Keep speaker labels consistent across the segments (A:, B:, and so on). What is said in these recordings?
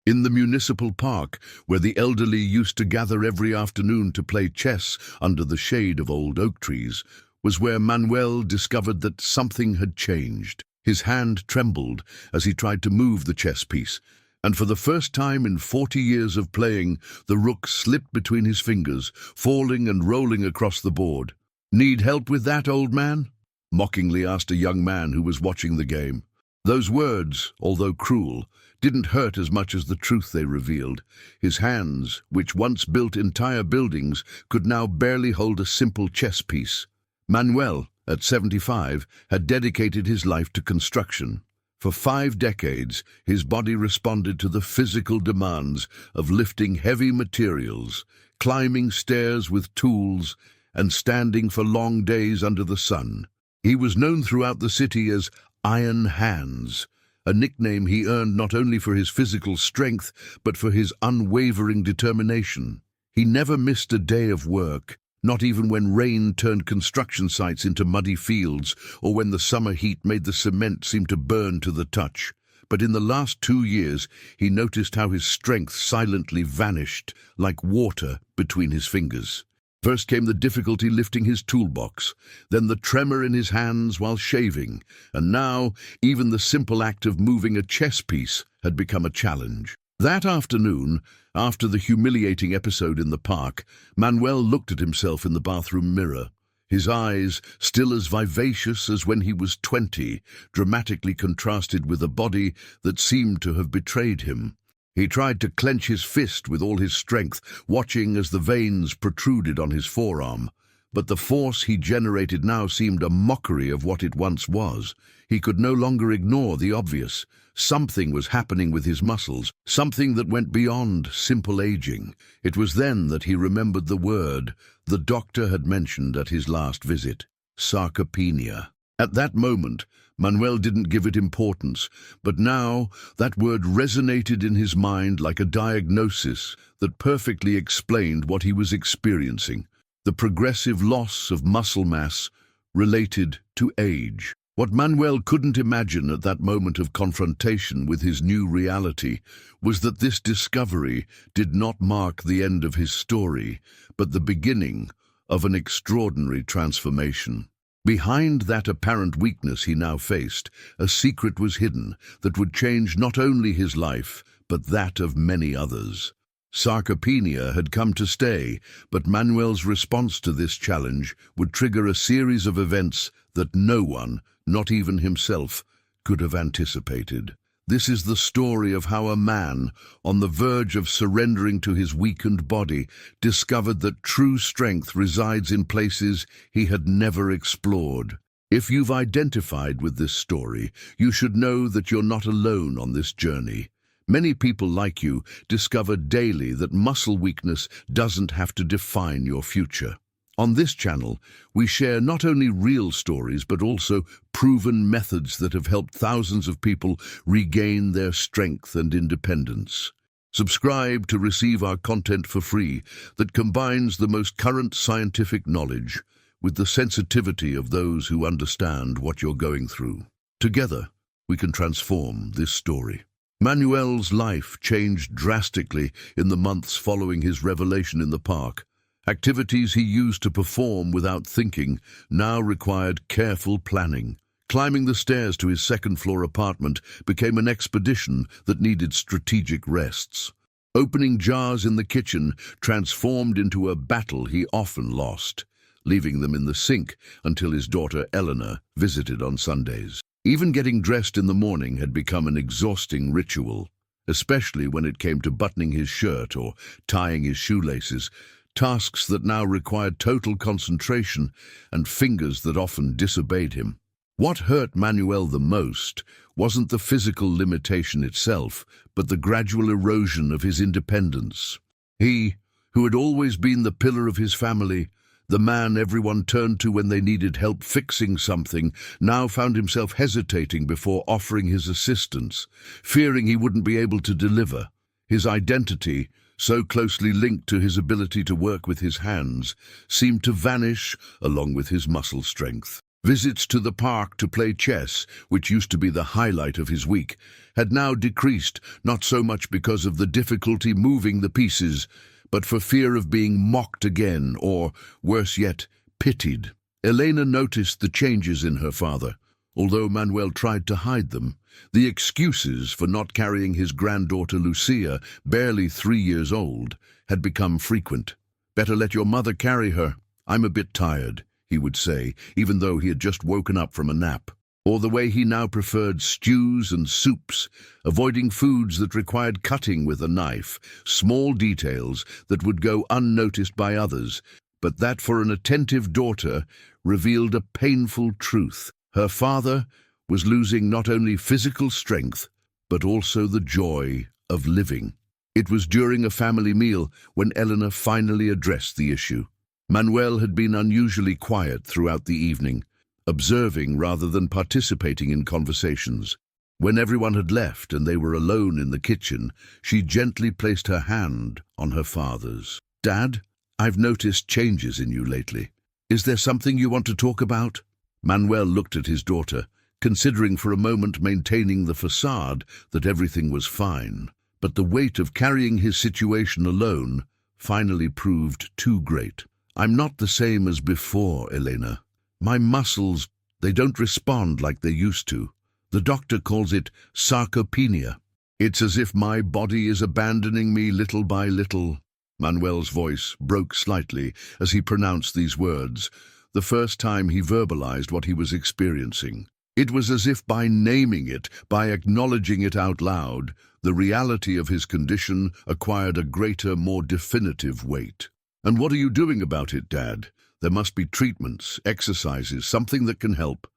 A: In the municipal park, where the elderly used to gather every afternoon to play chess under the shade of old oak trees, was where Manuel discovered that something had changed. His hand trembled as he tried to move the chess piece, and for the first time in 40 years of playing, the rook slipped between his fingers, falling and rolling across the board. "Need help with that, old man?" mockingly asked a young man who was watching the game. Those words, although cruel, didn't hurt as much as the truth they revealed. His hands, which once built entire buildings, could now barely hold a simple chess piece. Manuel, at 75, had dedicated his life to construction. For 5 decades, his body responded to the physical demands of lifting heavy materials, climbing stairs with tools, and standing for long days under the sun. He was known throughout the city as Iron Hands, a nickname he earned not only for his physical strength, but for his unwavering determination. He never missed a day of work, not even when rain turned construction sites into muddy fields, or when the summer heat made the cement seem to burn to the touch. But in the last 2 years, he noticed how his strength silently vanished, like water between his fingers. First came the difficulty lifting his toolbox, then the tremor in his hands while shaving, and now even the simple act of moving a chess piece had become a challenge. That afternoon, after the humiliating episode in the park, Manuel looked at himself in the bathroom mirror. His eyes, still as vivacious as when he was 20, dramatically contrasted with a body that seemed to have betrayed him. He tried to clench his fist with all his strength, watching as the veins protruded on his forearm. But the force he generated now seemed a mockery of what it once was. He could no longer ignore the obvious. Something was happening with his muscles, something that went beyond simple aging. It was then that he remembered the word the doctor had mentioned at his last visit: sarcopenia. At that moment, Manuel didn't give it importance, but now that word resonated in his mind like a diagnosis that perfectly explained what he was experiencing: the progressive loss of muscle mass related to age. What Manuel couldn't imagine at that moment of confrontation with his new reality was that this discovery did not mark the end of his story, but the beginning of an extraordinary transformation. Behind that apparent weakness he now faced, a secret was hidden that would change not only his life, but that of many others. Sarcopenia had come to stay, but Manuel's response to this challenge would trigger a series of events that no one, not even himself, could have anticipated. This is the story of how a man, on the verge of surrendering to his weakened body, discovered that true strength resides in places he had never explored. If you've identified with this story, you should know that you're not alone on this journey. Many people like you discover daily that muscle weakness doesn't have to define your future. On this channel, we share not only real stories but also proven methods that have helped thousands of people regain their strength and independence. Subscribe to receive our content for free that combines the most current scientific knowledge with the sensitivity of those who understand what you're going through. Together, we can transform this story. Manuel's life changed drastically in the months following his revelation in the park. Activities he used to perform without thinking now required careful planning. Climbing the stairs to his second-floor apartment became an expedition that needed strategic rests. Opening jars in the kitchen transformed into a battle he often lost, leaving them in the sink until his daughter Eleanor visited on Sundays. Even getting dressed in the morning had become an exhausting ritual, especially when it came to buttoning his shirt or tying his shoelaces, tasks that now required total concentration and fingers that often disobeyed him. What hurt Manuel the most wasn't the physical limitation itself, but the gradual erosion of his independence. He, who had always been the pillar of his family, the man everyone turned to when they needed help fixing something, now found himself hesitating before offering his assistance, fearing he wouldn't be able to deliver. His identity, so closely linked to his ability to work with his hands, seemed to vanish along with his muscle strength. Visits to the park to play chess, which used to be the highlight of his week, had now decreased, not so much because of the difficulty moving the pieces, but for fear of being mocked again, or, worse yet, pitied. Elena noticed the changes in her father. Although Manuel tried to hide them, the excuses for not carrying his granddaughter Lucia, barely 3 years old, had become frequent. "Better let your mother carry her. I'm a bit tired," he would say, even though he had just woken up from a nap. Or the way he now preferred stews and soups, avoiding foods that required cutting with a knife, small details that would go unnoticed by others, but that for an attentive daughter revealed a painful truth. Her father was losing not only physical strength, but also the joy of living. It was during a family meal when Eleanor finally addressed the issue. Manuel had been unusually quiet throughout the evening, observing rather than participating in conversations. When everyone had left and they were alone in the kitchen, she gently placed her hand on her father's. "Dad, I've noticed changes in you lately. Is there something you want to talk about?" Manuel looked at his daughter, considering for a moment maintaining the facade that everything was fine. But the weight of carrying his situation alone finally proved too great. "I'm not the same as before, Elena. My muscles, they don't respond like they used to. The doctor calls it sarcopenia. It's as if my body is abandoning me little by little." Manuel's voice broke slightly as he pronounced these words, the first time he verbalized what he was experiencing. It was as if by naming it, by acknowledging it out loud, the reality of his condition acquired a greater, more definitive weight. "And what are you doing about it, Dad? There must be treatments, exercises, something that can help."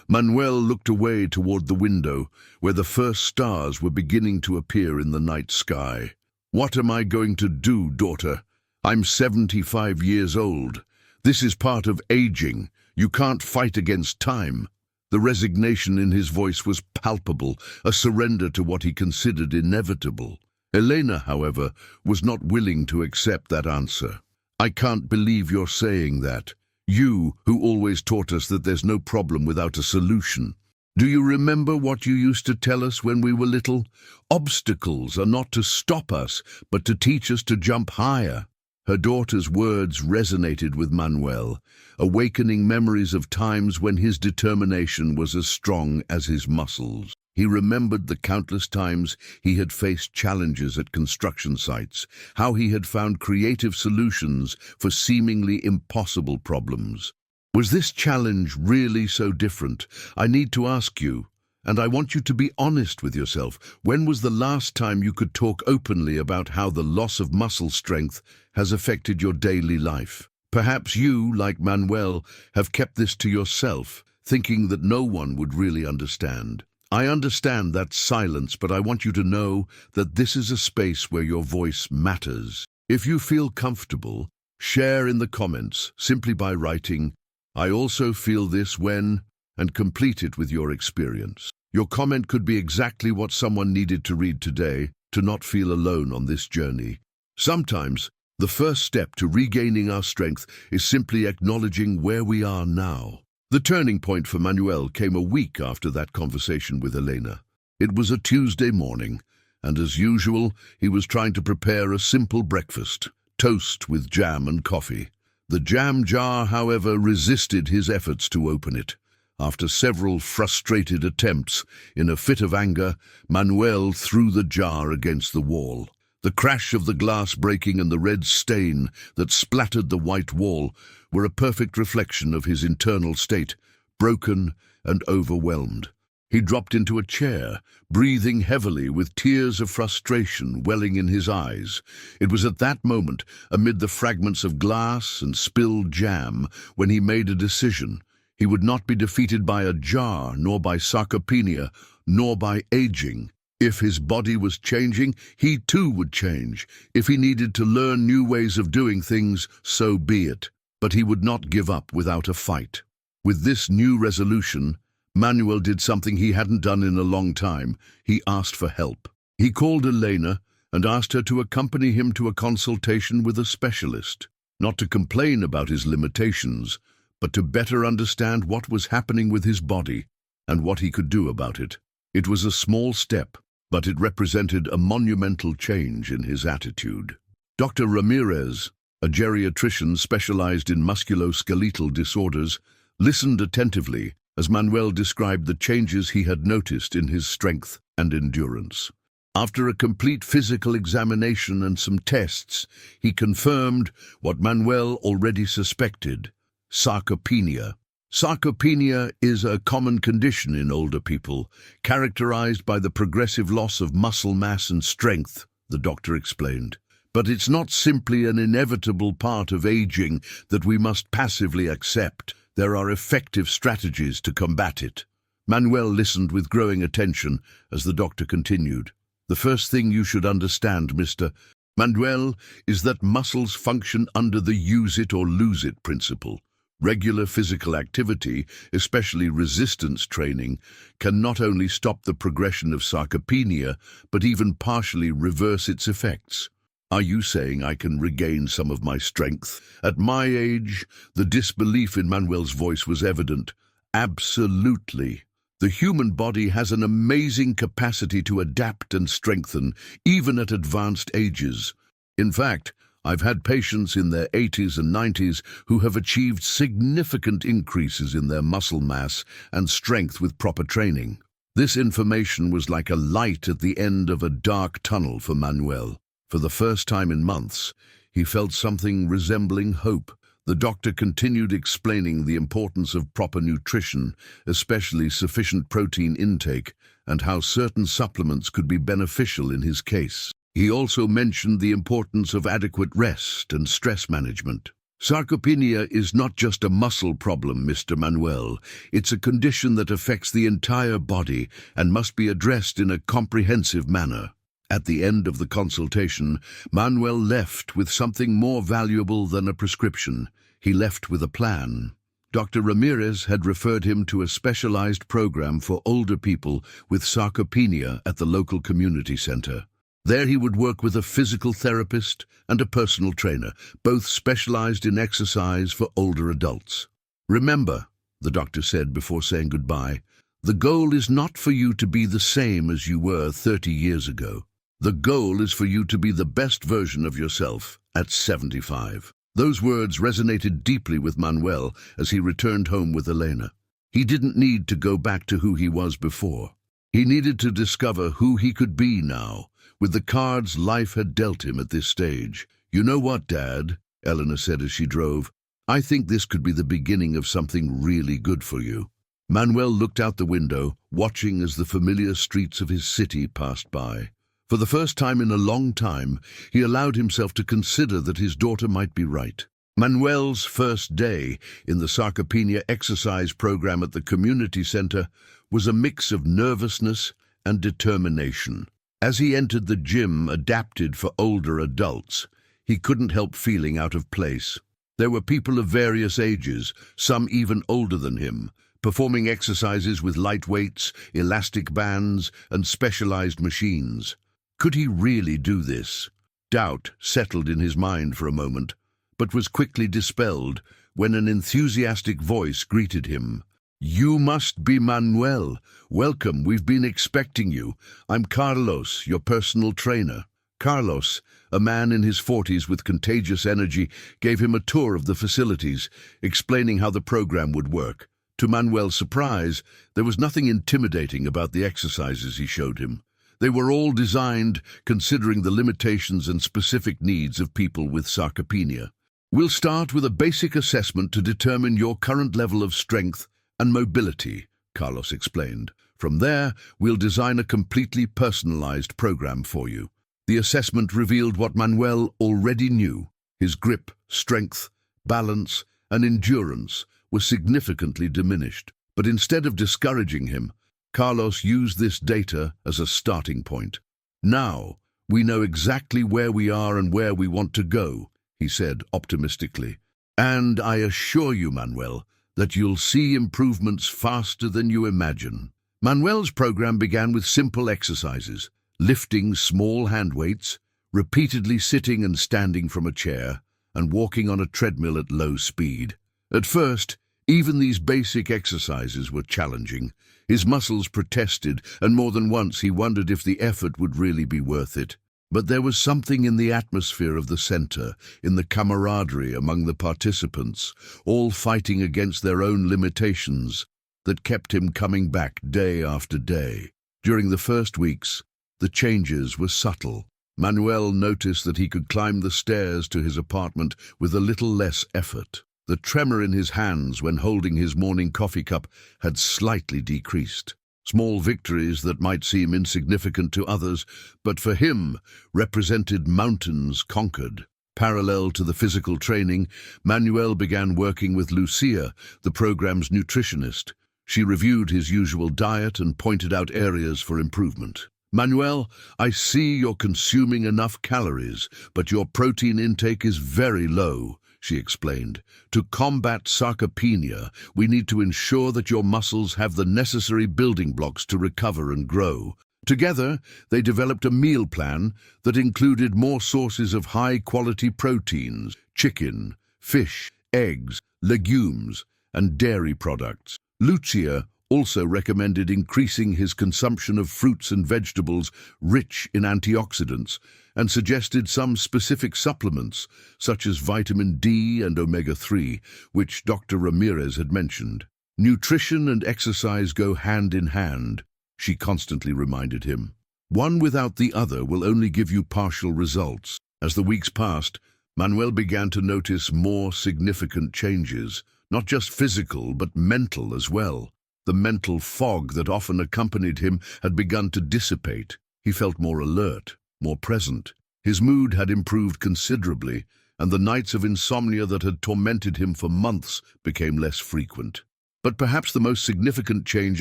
A: Manuel looked away toward the window, where the first stars were beginning to appear in the night sky. "What am I going to do, daughter? I'm 75 years old. This is part of aging. You can't fight against time." The resignation in his voice was palpable, a surrender to what he considered inevitable. Elena, however, was not willing to accept that answer. "I can't believe you're saying that. You, who always taught us that there's no problem without a solution. Do you remember what you used to tell us when we were little? Obstacles are not to stop us, but to teach us to jump higher." Her daughter's words resonated with Manuel, awakening memories of times when his determination was as strong as his muscles. He remembered the countless times he had faced challenges at construction sites, how he had found creative solutions for seemingly impossible problems. "Was this challenge really so different? I need to ask you, and I want you to be honest with yourself. When was the last time you could talk openly about how the loss of muscle strength has affected your daily life? Perhaps you, like Manuel, have kept this to yourself, thinking that no one would really understand. I understand that silence, but I want you to know that this is a space where your voice matters. If you feel comfortable, share in the comments simply by writing, 'I also feel this when,' and complete it with your experience. Your comment could be exactly what someone needed to read today, to not feel alone on this journey. Sometimes, the first step to regaining our strength is simply acknowledging where we are now." The turning point for Manuel came a week after that conversation with Elena. It was a Tuesday morning, and as usual, he was trying to prepare a simple breakfast, toast with jam and coffee. The jam jar, however, resisted his efforts to open it. After several frustrated attempts, in a fit of anger, Manuel threw the jar against the wall. The crash of the glass breaking and the red stain that splattered the white wall were a perfect reflection of his internal state, broken and overwhelmed. He dropped into a chair, breathing heavily with tears of frustration welling in his eyes. It was at that moment, amid the fragments of glass and spilled jam, when he made a decision. He would not be defeated by a jar, nor by sarcopenia, nor by aging. If his body was changing, he too would change. If he needed to learn new ways of doing things, so be it. But he would not give up without a fight. With this new resolution, Manuel did something he hadn't done in a long time. He asked for help. He called Elena and asked her to accompany him to a consultation with a specialist, not to complain about his limitations, but to better understand what was happening with his body and what he could do about it. It was a small step, but it represented a monumental change in his attitude. Dr. Ramirez, a geriatrician specialized in musculoskeletal disorders, listened attentively as Manuel described the changes he had noticed in his strength and endurance. After a complete physical examination and some tests, he confirmed what Manuel already suspected: sarcopenia. Sarcopenia is a common condition in older people, characterized by the progressive loss of muscle mass and strength, the doctor explained. But it's not simply an inevitable part of aging that we must passively accept. There are effective strategies to combat it. Manuel listened with growing attention as the doctor continued. The first thing you should understand, Mr. Manuel, is that muscles function under the use it or lose it principle. Regular physical activity, especially resistance training, can not only stop the progression of sarcopenia, but even partially reverse its effects. Are you saying I can regain some of my strength? At my age, the disbelief in Manuel's voice was evident. Absolutely. The human body has an amazing capacity to adapt and strengthen, even at advanced ages. In fact, I've had patients in their 80s and 90s who have achieved significant increases in their muscle mass and strength with proper training. This information was like a light at the end of a dark tunnel for Manuel. For the first time in months, he felt something resembling hope. The doctor continued explaining the importance of proper nutrition, especially sufficient protein intake, and how certain supplements could be beneficial in his case. He also mentioned the importance of adequate rest and stress management. Sarcopenia is not just a muscle problem, Mr. Manuel. It's a condition that affects the entire body and must be addressed in a comprehensive manner. At the end of the consultation, Manuel left with something more valuable than a prescription. He left with a plan. Dr. Ramirez had referred him to a specialized program for older people with sarcopenia at the local community center. There he would work with a physical therapist and a personal trainer, both specialized in exercise for older adults. Remember, the doctor said before saying goodbye, the goal is not for you to be the same as you were 30 years ago. The goal is for you to be the best version of yourself at 75. Those words resonated deeply with Manuel as he returned home with Elena. He didn't need to go back to who he was before. He needed to discover who he could be now, with the cards life had dealt him at this stage. You know what, Dad, Elena said as she drove, I think this could be the beginning of something really good for you. Manuel looked out the window, watching as the familiar streets of his city passed by. For the first time in a long time, he allowed himself to consider that his daughter might be right. Manuel's first day in the sarcopenia exercise program at the community center was a mix of nervousness and determination. As he entered the gym adapted for older adults, he couldn't help feeling out of place. There were people of various ages, some even older than him, performing exercises with light weights, elastic bands, and specialized machines. Could he really do this? Doubt settled in his mind for a moment, but was quickly dispelled when an enthusiastic voice greeted him. You must be Manuel. Welcome, we've been expecting you. I'm Carlos, your personal trainer. Carlos, a man in his 40s with contagious energy, gave him a tour of the facilities, explaining how the program would work. To Manuel's surprise, there was nothing intimidating about the exercises he showed him. They were all designed considering the limitations and specific needs of people with sarcopenia. We'll start with a basic assessment to determine your current level of strength and mobility, Carlos explained. From there, we'll design a completely personalized program for you. The assessment revealed what Manuel already knew. His grip, strength, balance, and endurance were significantly diminished. But instead of discouraging him, Carlos used this data as a starting point. Now, we know exactly where we are and where we want to go, he said optimistically. And I assure you, Manuel, that you'll see improvements faster than you imagine. Manuel's program began with simple exercises, lifting small hand weights, repeatedly sitting and standing from a chair, and walking on a treadmill at low speed. At first, Even these basic exercises were challenging. His muscles protested, and more than once he wondered if the effort would really be worth it. But there was something in the atmosphere of the center, in the camaraderie among the participants, all fighting against their own limitations, that kept him coming back day after day. During the first weeks, the changes were subtle. Manuel noticed that he could climb the stairs to his apartment with a little less effort. The tremor in his hands when holding his morning coffee cup had slightly decreased. Small victories that might seem insignificant to others, but for him represented mountains conquered. Parallel to the physical training, Manuel began working with Lucia, the program's nutritionist. She reviewed his usual diet and pointed out areas for improvement. "Manuel, I see you're consuming enough calories, but your protein intake is very low," she explained. "To combat sarcopenia, we need to ensure that your muscles have the necessary building blocks to recover and grow." Together, they developed a meal plan that included more sources of high-quality proteins: chicken, fish, eggs, legumes, and dairy products. Lucia also recommended increasing his consumption of fruits and vegetables rich in antioxidants, and suggested some specific supplements, such as vitamin D and omega-3, which Dr. Ramirez had mentioned. "Nutrition and exercise go hand in hand," she constantly reminded him. "One without the other will only give you partial results." As the weeks passed, Manuel began to notice more significant changes, not just physical but mental as well. The mental fog that often accompanied him had begun to dissipate. He felt more alert, more present. His mood had improved considerably, and the nights of insomnia that had tormented him for months became less frequent. But perhaps the most significant change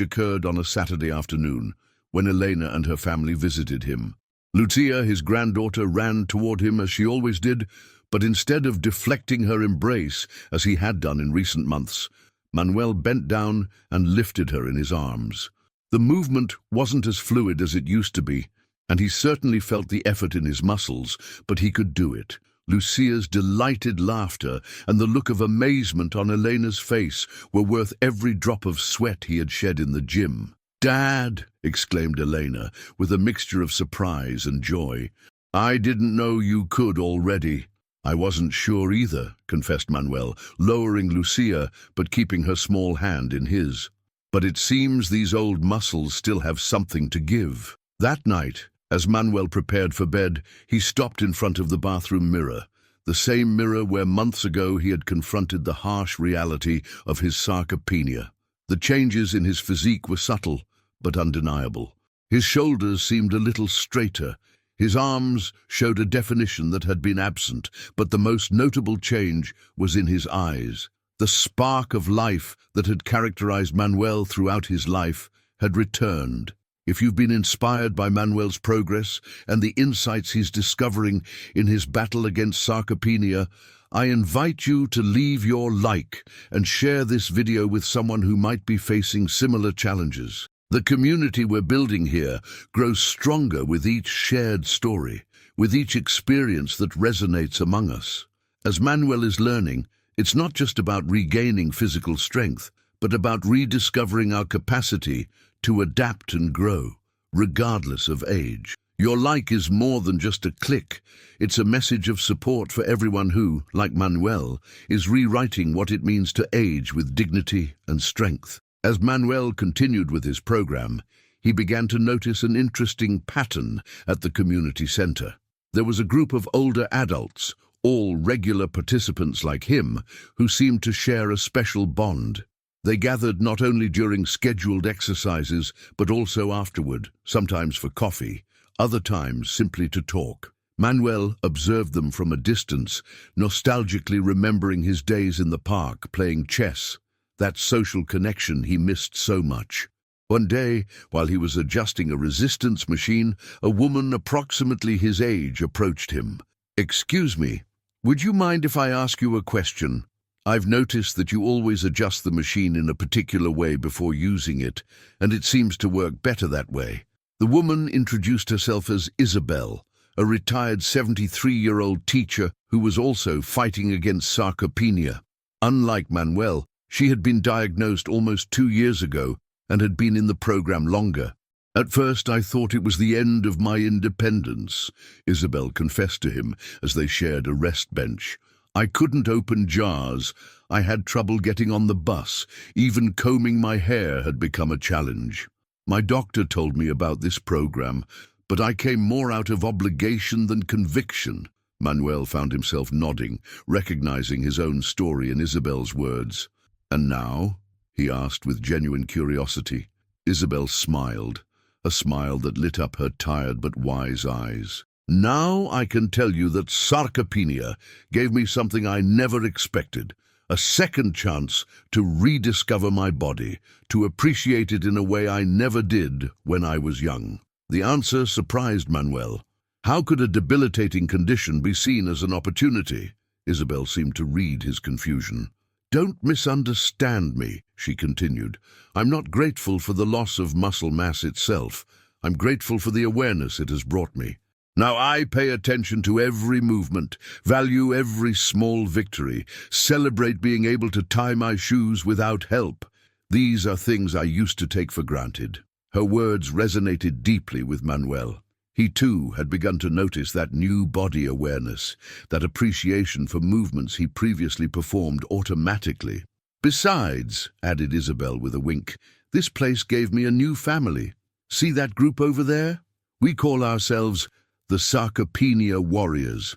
A: occurred on a Saturday afternoon, when Elena and her family visited him. Lucia, his granddaughter, ran toward him as she always did, but instead of deflecting her embrace, as he had done in recent months, Manuel bent down and lifted her in his arms. The movement wasn't as fluid as it used to be, and he certainly felt the effort in his muscles, but he could do it. Lucia's delighted laughter and the look of amazement on Elena's face were worth every drop of sweat he had shed in the gym. "Dad!" exclaimed Elena, with a mixture of surprise and joy. "I didn't know you could already." "I wasn't sure either," confessed Manuel, lowering Lucia but keeping her small hand in his. "But it seems these old muscles still have something to give." That night, as Manuel prepared for bed, he stopped in front of the bathroom mirror, the same mirror where months ago he had confronted the harsh reality of his sarcopenia. The changes in his physique were subtle, but undeniable. His shoulders seemed a little straighter. His arms showed a definition that had been absent, but the most notable change was in his eyes. The spark of life that had characterized Manuel throughout his life had returned. If you've been inspired by Manuel's progress and the insights he's discovering in his battle against sarcopenia, I invite you to leave your like and share this video with someone who might be facing similar challenges. The community we're building here grows stronger with each shared story, with each experience that resonates among us. As Manuel is learning, it's not just about regaining physical strength, but about rediscovering our capacity to adapt and grow, regardless of age. Your like is more than just a click. It's a message of support for everyone who, like Manuel, is rewriting what it means to age with dignity and strength. As Manuel continued with his program, he began to notice an interesting pattern at the community center. There was a group of older adults, all regular participants like him, who seemed to share a special bond. They gathered not only during scheduled exercises, but also afterward, sometimes for coffee, other times simply to talk. Manuel observed them from a distance, nostalgically remembering his days in the park playing chess, that social connection he missed so much. One day, while he was adjusting a resistance machine, a woman approximately his age approached him. "Excuse me, would you mind if I ask you a question? I've noticed that you always adjust the machine in a particular way before using it, and it seems to work better that way." The woman introduced herself as Isabel, a retired 73-year-old teacher who was also fighting against sarcopenia. Unlike Manuel, She had been diagnosed almost 2 years ago and had been in the program longer. At first I thought it was the end of my independence, Isabel confessed to him as they shared a rest bench. I couldn't open jars. I had trouble getting on the bus. Even combing my hair had become a challenge. My doctor told me about this program, but I came more out of obligation than conviction. Manuel found himself nodding, recognizing his own story in Isabel's words. And now? He asked with genuine curiosity. Isabel smiled, a smile that lit up her tired but wise eyes. Now I can tell you that sarcopenia gave me something I never expected, a second chance to rediscover my body, to appreciate it in a way I never did when I was young. The answer surprised Manuel. How could a debilitating condition be seen as an opportunity? Isabel seemed to read his confusion. Don't misunderstand me, she continued. I'm not grateful for the loss of muscle mass itself. I'm grateful for the awareness it has brought me. Now I pay attention to every movement, value every small victory, celebrate being able to tie my shoes without help. These are things I used to take for granted. Her words resonated deeply with Manuel. He too had begun to notice that new body awareness, that appreciation for movements he previously performed automatically. Besides, added Isabel with a wink, this place gave me a new family. See that group over there? We call ourselves the Sarcopenia Warriors.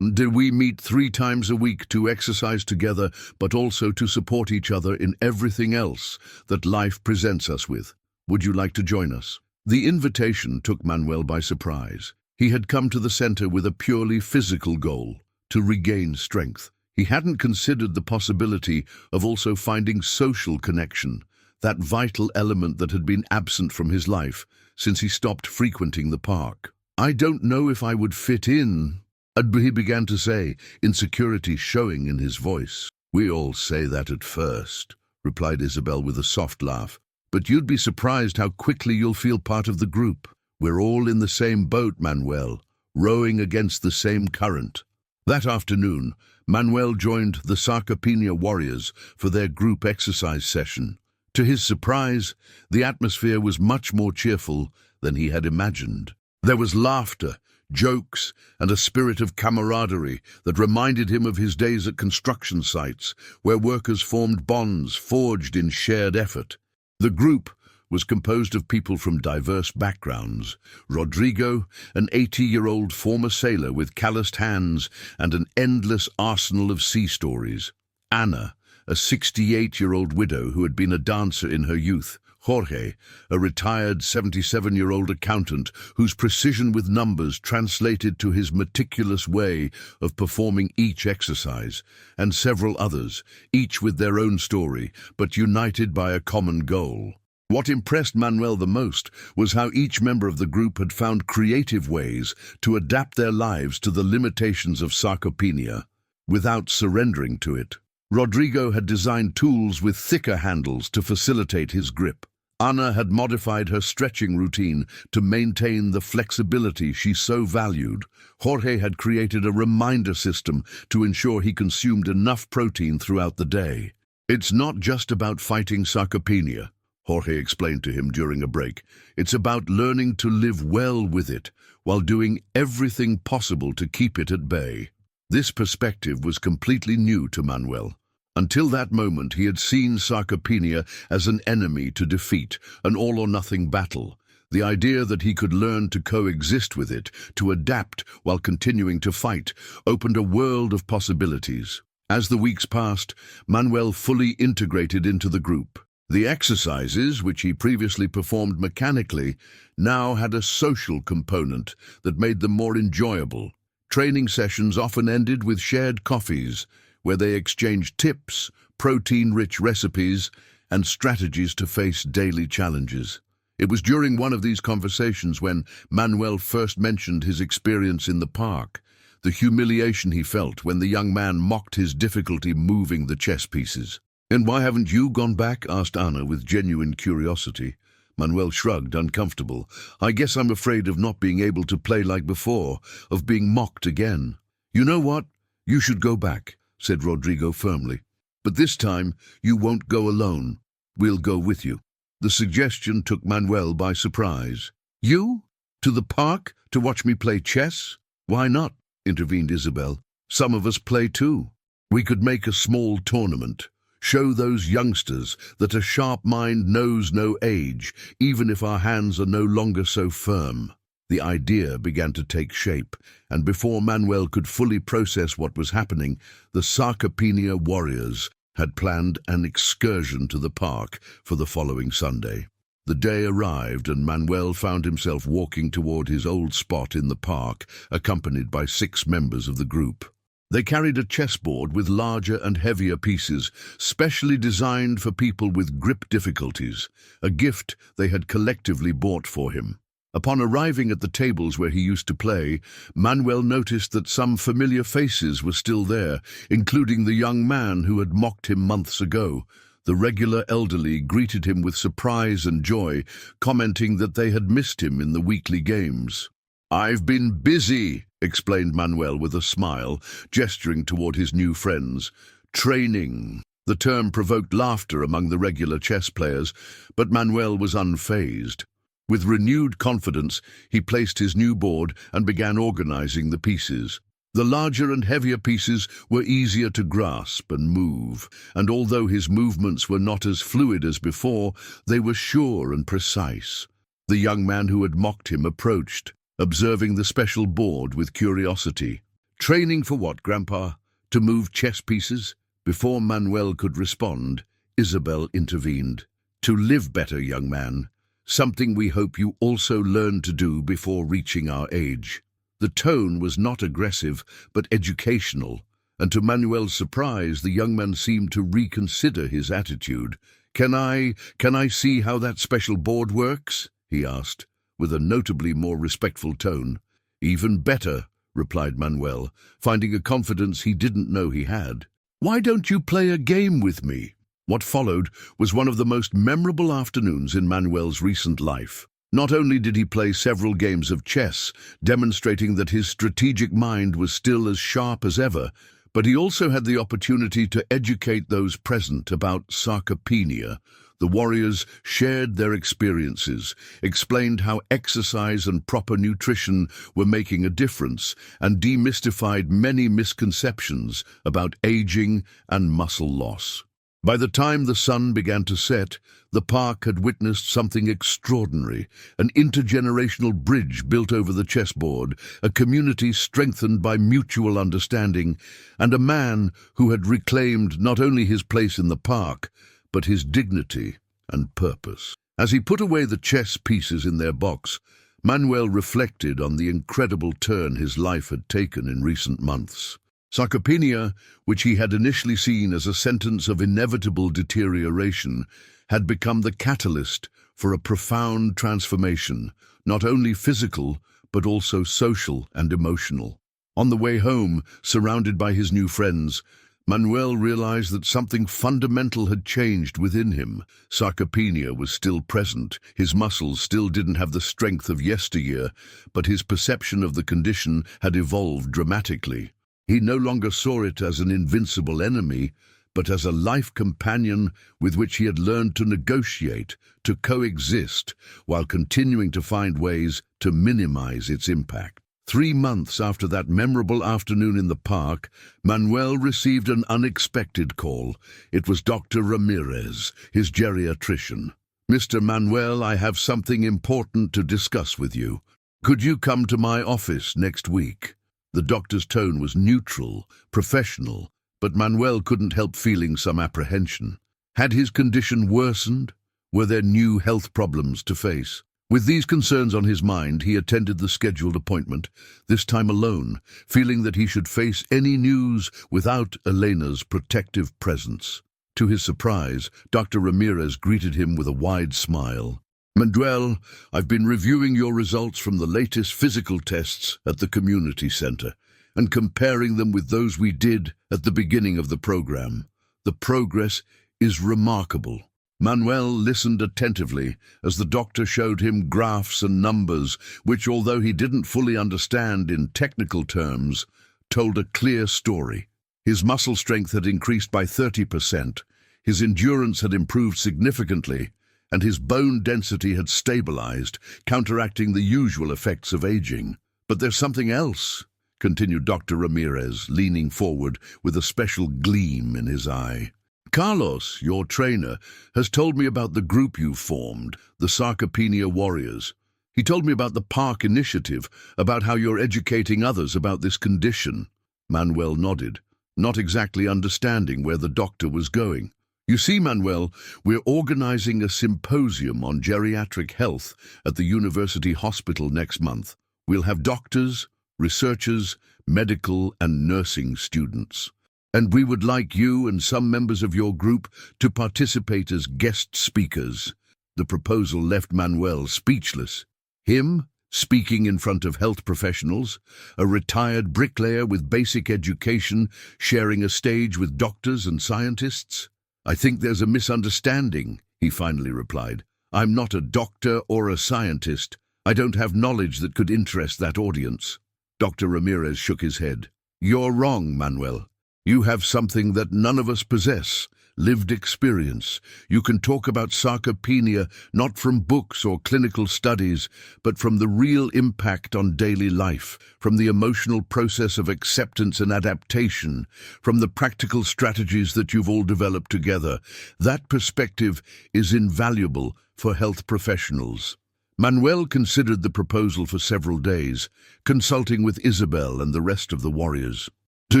A: Did we meet 3 times a week to exercise together, but also to support each other in everything else that life presents us with? Would you like to join us? The invitation took Manuel by surprise. He had come to the center with a purely physical goal, to regain strength. He hadn't considered the possibility of also finding social connection, that vital element that had been absent from his life since he stopped frequenting the park. I don't know if I would fit in, he began to say, insecurity showing in his voice. We all say that at first, replied Isabel with a soft laugh. But you'd be surprised how quickly you'll feel part of the group. We're all in the same boat, Manuel, rowing against the same current. That afternoon, Manuel joined the Sarcopenia Warriors for their group exercise session. To his surprise, the atmosphere was much more cheerful than he had imagined. There was laughter, jokes, and a spirit of camaraderie that reminded him of his days at construction sites, where workers formed bonds forged in shared effort. The group was composed of people from diverse backgrounds. Rodrigo, an 80-year-old former sailor with calloused hands and an endless arsenal of sea stories. Anna, a 68-year-old widow who had been a dancer in her youth. Jorge, a retired 77-year-old accountant whose precision with numbers translated to his meticulous way of performing each exercise, and several others, each with their own story, but united by a common goal. What impressed Manuel the most was how each member of the group had found creative ways to adapt their lives to the limitations of sarcopenia, without surrendering to it. Rodrigo had designed tools with thicker handles to facilitate his grip. Anna had modified her stretching routine to maintain the flexibility she so valued. Jorge had created a reminder system to ensure he consumed enough protein throughout the day. It's not just about fighting sarcopenia, Jorge explained to him during a break. It's about learning to live well with it, while doing everything possible to keep it at bay. This perspective was completely new to Manuel. Until that moment, he had seen sarcopenia as an enemy to defeat, an all-or-nothing battle. The idea that he could learn to coexist with it, to adapt while continuing to fight, opened a world of possibilities. As the weeks passed, Manuel fully integrated into the group. The exercises, which he previously performed mechanically, now had a social component that made them more enjoyable. Training sessions often ended with shared coffees, where they exchanged tips, protein-rich recipes, and strategies to face daily challenges. It was during one of these conversations when Manuel first mentioned his experience in the park, the humiliation he felt when the young man mocked his difficulty moving the chess pieces. "And why haven't you gone back?" asked Anna with genuine curiosity. Manuel shrugged, uncomfortable. "I guess I'm afraid of not being able to play like before, of being mocked again." "You know what? You should go back," said Rodrigo firmly. But this time, you won't go alone. We'll go with you." The suggestion took Manuel by surprise. "You? To the park to watch me play chess?" "Why not?" intervened Isabel. "Some of us play too. We could make a small tournament. Show those youngsters that a sharp mind knows no age, even if our hands are no longer so firm." The idea began to take shape, and before Manuel could fully process what was happening, the sarcopenia warriors had planned an excursion to the park for the following Sunday. The day arrived, and Manuel found himself walking toward his old spot in the park, accompanied by 6 members of the group. They carried a chessboard with larger and heavier pieces, specially designed for people with grip difficulties, a gift they had collectively bought for him. Upon arriving at the tables where he used to play, Manuel noticed that some familiar faces were still there, including the young man who had mocked him months ago. The regular elderly greeted him with surprise and joy, commenting that they had missed him in the weekly games. "I've been busy," explained Manuel with a smile, gesturing toward his new friends. "Training." The term provoked laughter among the regular chess players, but Manuel was unfazed. With renewed confidence, he placed his new board and began organizing the pieces. The larger and heavier pieces were easier to grasp and move, and although his movements were not as fluid as before, they were sure and precise. The young man who had mocked him approached, observing the special board with curiosity. "Training for what, Grandpa? To move chess pieces?" Before Manuel could respond, Isabel intervened. "To live better, young man. Something we hope you also learn to do before reaching our age." The tone was not aggressive, but educational, and to Manuel's surprise, the young man seemed to reconsider his attitude. Can I see how that special board works?" he asked, with a notably more respectful tone. "Even better," replied Manuel, finding a confidence he didn't know he had. "Why don't you play a game with me?" What followed was one of the most memorable afternoons in Manuel's recent life. Not only did he play several games of chess, demonstrating that his strategic mind was still as sharp as ever, but he also had the opportunity to educate those present about sarcopenia. The warriors shared their experiences, explained how exercise and proper nutrition were making a difference, and demystified many misconceptions about aging and muscle loss. By the time the sun began to set, the park had witnessed something extraordinary, an intergenerational bridge built over the chessboard, a community strengthened by mutual understanding, and a man who had reclaimed not only his place in the park, but his dignity and purpose. As he put away the chess pieces in their box, Manuel reflected on the incredible turn his life had taken in recent months. Sarcopenia, which he had initially seen as a sentence of inevitable deterioration, had become the catalyst for a profound transformation, not only physical, but also social and emotional. On the way home, surrounded by his new friends, Manuel realized that something fundamental had changed within him. Sarcopenia was still present, his muscles still didn't have the strength of yesteryear, but his perception of the condition had evolved dramatically. He no longer saw it as an invincible enemy, but as a life companion with which he had learned to negotiate, to coexist, while continuing to find ways to minimize its impact. 3 months after that memorable afternoon in the park, Manuel received an unexpected call. It was Dr. Ramirez, his geriatrician. "Mr. Manuel, I have something important to discuss with you. Could you come to my office next week?" The doctor's tone was neutral, professional, but Manuel couldn't help feeling some apprehension. Had his condition worsened? Were there new health problems to face? With these concerns on his mind, he attended the scheduled appointment, this time alone, feeling that he should face any news without Elena's protective presence. To his surprise, Dr. Ramirez greeted him with a wide smile. "Manuel, I've been reviewing your results from the latest physical tests at the community center and comparing them with those we did at the beginning of the program. The progress is remarkable." Manuel listened attentively as the doctor showed him graphs and numbers which, although he didn't fully understand in technical terms, told a clear story. His muscle strength had increased by 30%, his endurance had improved significantly, and his bone density had stabilized, counteracting the usual effects of aging. "But there's something else," continued Dr. Ramirez, leaning forward with a special gleam in his eye. "Carlos, your trainer, has told me about the group you formed, the Sarcopenia Warriors. He told me about the park initiative, about how you're educating others about this condition." Manuel nodded, not exactly understanding where the doctor was going. "You see, Manuel, we're organizing a symposium on geriatric health at the University Hospital next month. We'll have doctors, researchers, medical and nursing students. And we would like you and some members of your group to participate as guest speakers." The proposal left Manuel speechless. Him, speaking in front of health professionals, a retired bricklayer with basic education, sharing a stage with doctors and scientists? "I think there's a misunderstanding," he finally replied. "I'm not a doctor or a scientist. I don't have knowledge that could interest that audience." Dr. Ramirez shook his head. "You're wrong, Manuel. You have something that none of us possess, lived experience. You can talk about sarcopenia not from books or clinical studies, but from the real impact on daily life, from the emotional process of acceptance and adaptation, from the practical strategies that you've all developed together. That perspective is invaluable for health professionals." Manuel considered the proposal for several days, consulting with Isabel and the rest of the warriors. To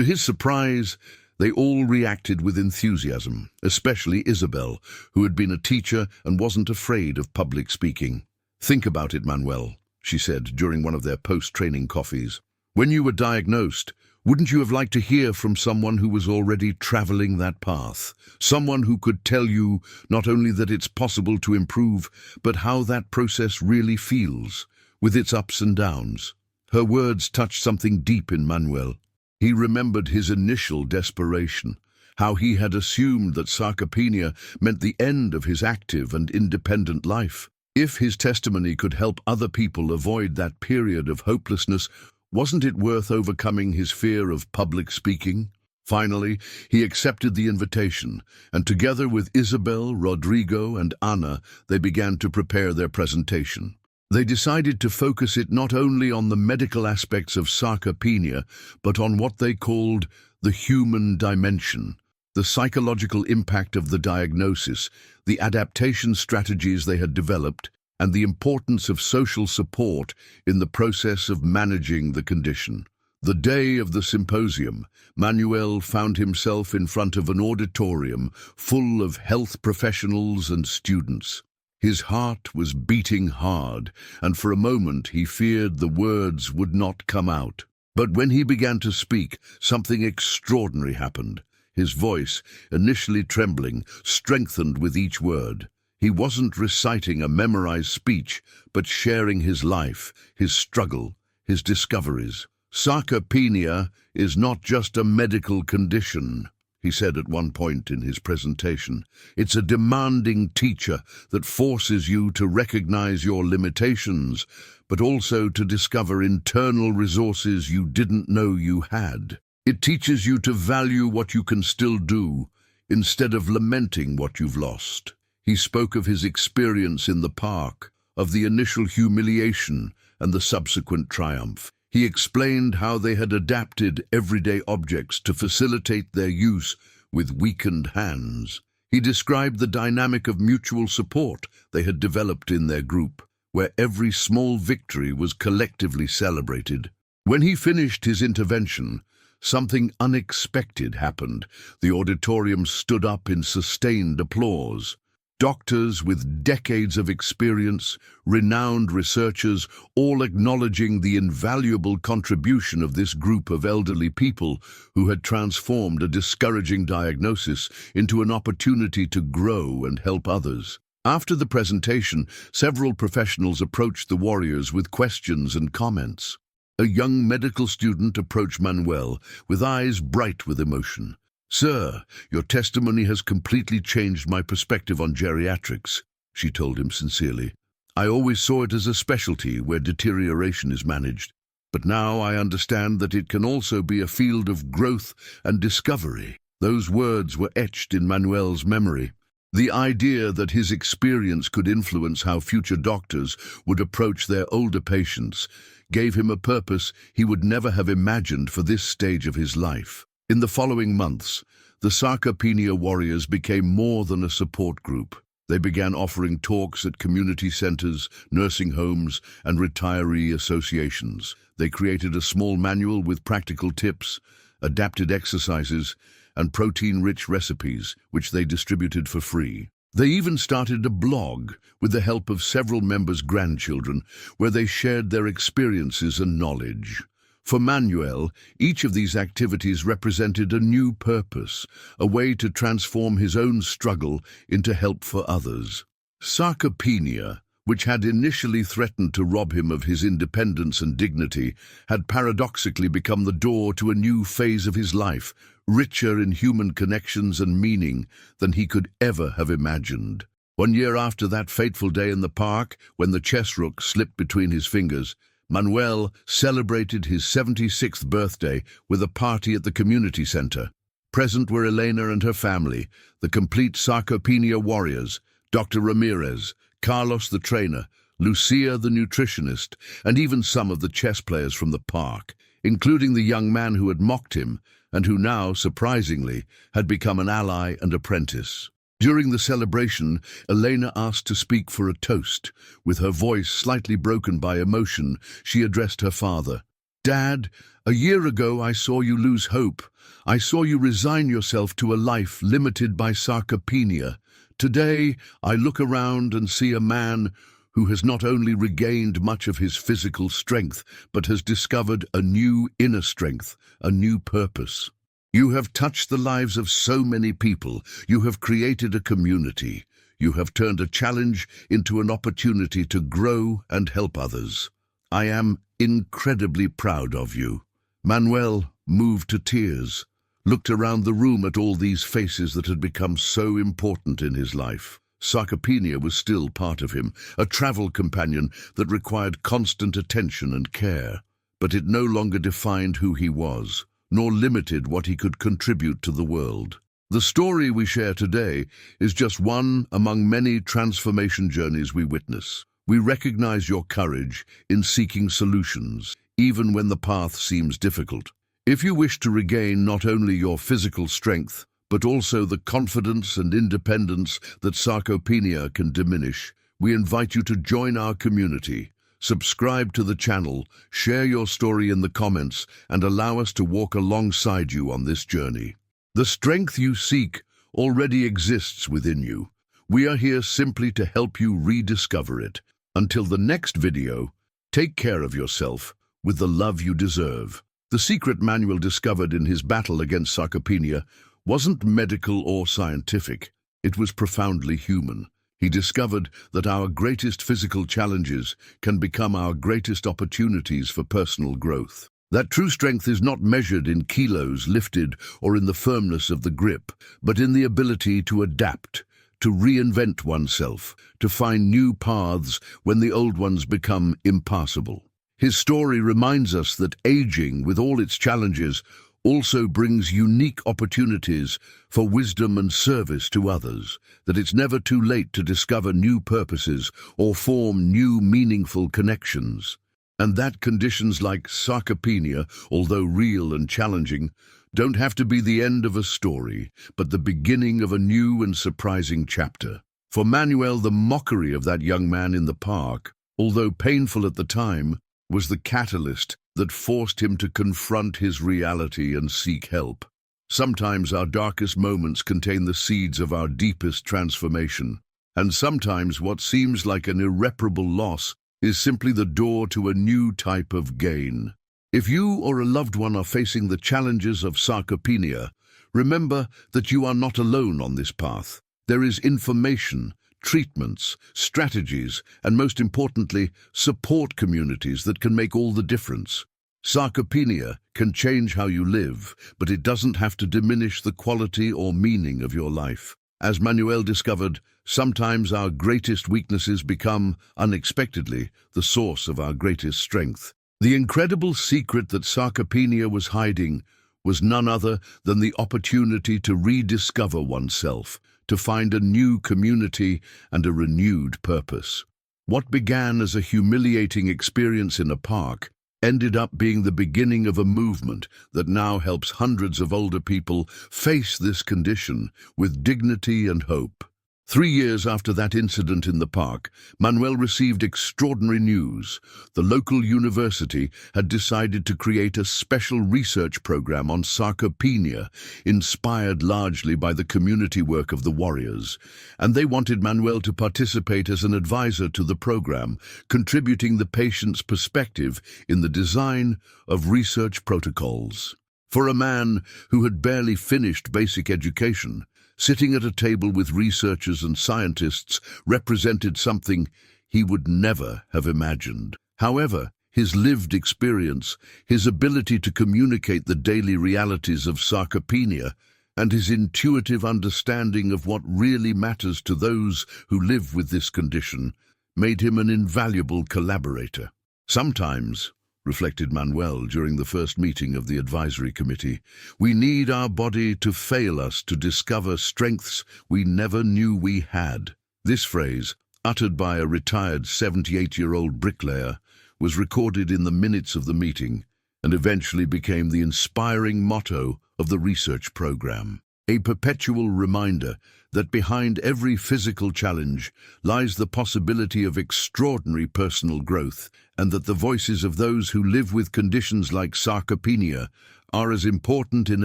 A: his surprise, they all reacted with enthusiasm, especially Isabel, who had been a teacher and wasn't afraid of public speaking. "Think about it, Manuel," she said during one of their post-training coffees. "When you were diagnosed, wouldn't you have liked to hear from someone who was already traveling that path? Someone who could tell you not only that it's possible to improve, but how that process really feels, with its ups and downs?" Her words touched something deep in Manuel. He remembered his initial desperation, how he had assumed that sarcopenia meant the end of his active and independent life. If his testimony could help other people avoid that period of hopelessness, wasn't it worth overcoming his fear of public speaking? Finally, he accepted the invitation, and together with Isabel, Rodrigo, and Ana, they began to prepare their presentation. They decided to focus it not only on the medical aspects of sarcopenia, but on what they called the human dimension, the psychological impact of the diagnosis, the adaptation strategies they had developed, and the importance of social support in the process of managing the condition. The day of the symposium, Manuel found himself in front of an auditorium full of health professionals and students. His heart was beating hard, and for a moment he feared the words would not come out. But when he began to speak, something extraordinary happened. His voice, initially trembling, strengthened with each word. He wasn't reciting a memorized speech, but sharing his life, his struggle, his discoveries. "Sarcopenia is not just a medical condition," he said at one point in his presentation. "It's a demanding teacher that forces you to recognize your limitations, but also to discover internal resources you didn't know you had. It teaches you to value what you can still do, instead of lamenting what you've lost." He spoke of his experience in the park, of the initial humiliation and the subsequent triumph. He explained how they had adapted everyday objects to facilitate their use with weakened hands. He described the dynamic of mutual support they had developed in their group, where every small victory was collectively celebrated. When he finished his intervention, something unexpected happened. The auditorium stood up in sustained applause. Doctors with decades of experience, renowned researchers, all acknowledging the invaluable contribution of this group of elderly people who had transformed a discouraging diagnosis into an opportunity to grow and help others. After the presentation, several professionals approached the warriors with questions and comments. A young medical student approached Manuel with eyes bright with emotion. "Sir, your testimony has completely changed my perspective on geriatrics," she told him sincerely. "I always saw it as a specialty where deterioration is managed. But now I understand that it can also be a field of growth and discovery. Those words were etched in Manuel's memory. The idea that his experience could influence how future doctors would approach their older patients gave him a purpose he would never have imagined for this stage of his life. In the following months, the Sarcopenia Warriors became more than a support group. They began offering talks at community centers, nursing homes, and retiree associations. They created a small manual with practical tips, adapted exercises, and protein-rich recipes, which they distributed for free. They even started a blog with the help of several members' grandchildren, where they shared their experiences and knowledge. For Manuel, each of these activities represented a new purpose, a way to transform his own struggle into help for others. Sarcopenia, which had initially threatened to rob him of his independence and dignity, had paradoxically become the door to a new phase of his life, richer in human connections and meaning than he could ever have imagined. 1 year after that fateful day in the park, when the chess rook slipped between his fingers, Manuel celebrated his 76th birthday with a party at the community center. Present were Elena and her family, the complete Sarcopenia Warriors, Dr. Ramirez, Carlos the trainer, Lucia the nutritionist, and even some of the chess players from the park, including the young man who had mocked him and who now, surprisingly, had become an ally and apprentice. During the celebration, Elena asked to speak for a toast. With her voice slightly broken by emotion, she addressed her father. "Dad, a year ago I saw you lose hope. I saw you resign yourself to a life limited by sarcopenia. Today, I look around and see a man who has not only regained much of his physical strength, but has discovered a new inner strength, a new purpose. You have touched the lives of so many people. You have created a community. You have turned a challenge into an opportunity to grow and help others. I am incredibly proud of you." Manuel, moved to tears, looked around the room at all these faces that had become so important in his life. Sarcopenia was still part of him, a travel companion that required constant attention and care. But it no longer defined who he was, nor limited what he could contribute to the world. The story we share today is just one among many transformation journeys we witness. We recognize your courage in seeking solutions, even when the path seems difficult. If you wish to regain not only your physical strength, but also the confidence and independence that sarcopenia can diminish, we invite you to join our community. Subscribe to the channel, share your story in the comments, and allow us to walk alongside you on this journey. The strength you seek already exists within you. We are here simply to help you rediscover it. Until the next video, take care of yourself with the love you deserve. The secret Manuel discovered in his battle against sarcopenia wasn't medical or scientific. It was profoundly human. He discovered that our greatest physical challenges can become our greatest opportunities for personal growth. That true strength is not measured in kilos lifted or in the firmness of the grip, but in the ability to adapt, to reinvent oneself, to find new paths when the old ones become impassable. His story reminds us that aging, with all its challenges, also brings unique opportunities for wisdom and service to others, that it's never too late to discover new purposes or form new meaningful connections. And that conditions like sarcopenia, although real and challenging, don't have to be the end of a story, but the beginning of a new and surprising chapter. For Manuel, the mockery of that young man in the park, although painful at the time, was the catalyst that forced him to confront his reality and seek help. Sometimes our darkest moments contain the seeds of our deepest transformation, and sometimes what seems like an irreparable loss is simply the door to a new type of gain. If you or a loved one are facing the challenges of sarcopenia, remember that you are not alone on this path. There is information, treatments, strategies, and most importantly, support communities that can make all the difference. Sarcopenia can change how you live, but it doesn't have to diminish the quality or meaning of your life. As Manuel discovered, sometimes our greatest weaknesses become, unexpectedly, the source of our greatest strength. The incredible secret that sarcopenia was hiding was none other than the opportunity to rediscover oneself, to find a new community and a renewed purpose. What began as a humiliating experience in a park ended up being the beginning of a movement that now helps hundreds of older people face this condition with dignity and hope. 3 years after that incident in the park, Manuel received extraordinary news. The local university had decided to create a special research program on sarcopenia, inspired largely by the community work of the warriors. And they wanted Manuel to participate as an advisor to the program, contributing the patient's perspective in the design of research protocols. For a man who had barely finished basic education, sitting at a table with researchers and scientists represented something he would never have imagined. However, his lived experience, his ability to communicate the daily realities of sarcopenia, and his intuitive understanding of what really matters to those who live with this condition made him an invaluable collaborator. Sometimes, reflected Manuel during the first meeting of the advisory committee, we need our body to fail us to discover strengths we never knew we had. This phrase, uttered by a retired 78-year-old bricklayer, was recorded in the minutes of the meeting and eventually became the inspiring motto of the research program. A perpetual reminder that behind every physical challenge lies the possibility of extraordinary personal growth, and that the voices of those who live with conditions like sarcopenia are as important in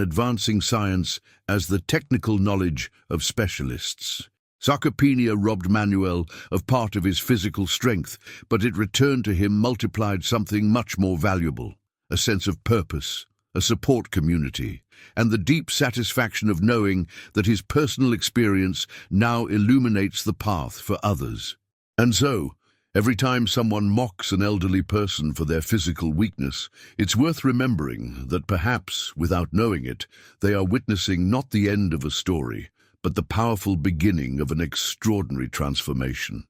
A: advancing science as the technical knowledge of specialists. Sarcopenia robbed Manuel of part of his physical strength, but it returned to him multiplied something much more valuable: a sense of purpose, a support community, and the deep satisfaction of knowing that his personal experience now illuminates the path for others. And so, every time someone mocks an elderly person for their physical weakness, it's worth remembering that perhaps, without knowing it, they are witnessing not the end of a story, but the powerful beginning of an extraordinary transformation.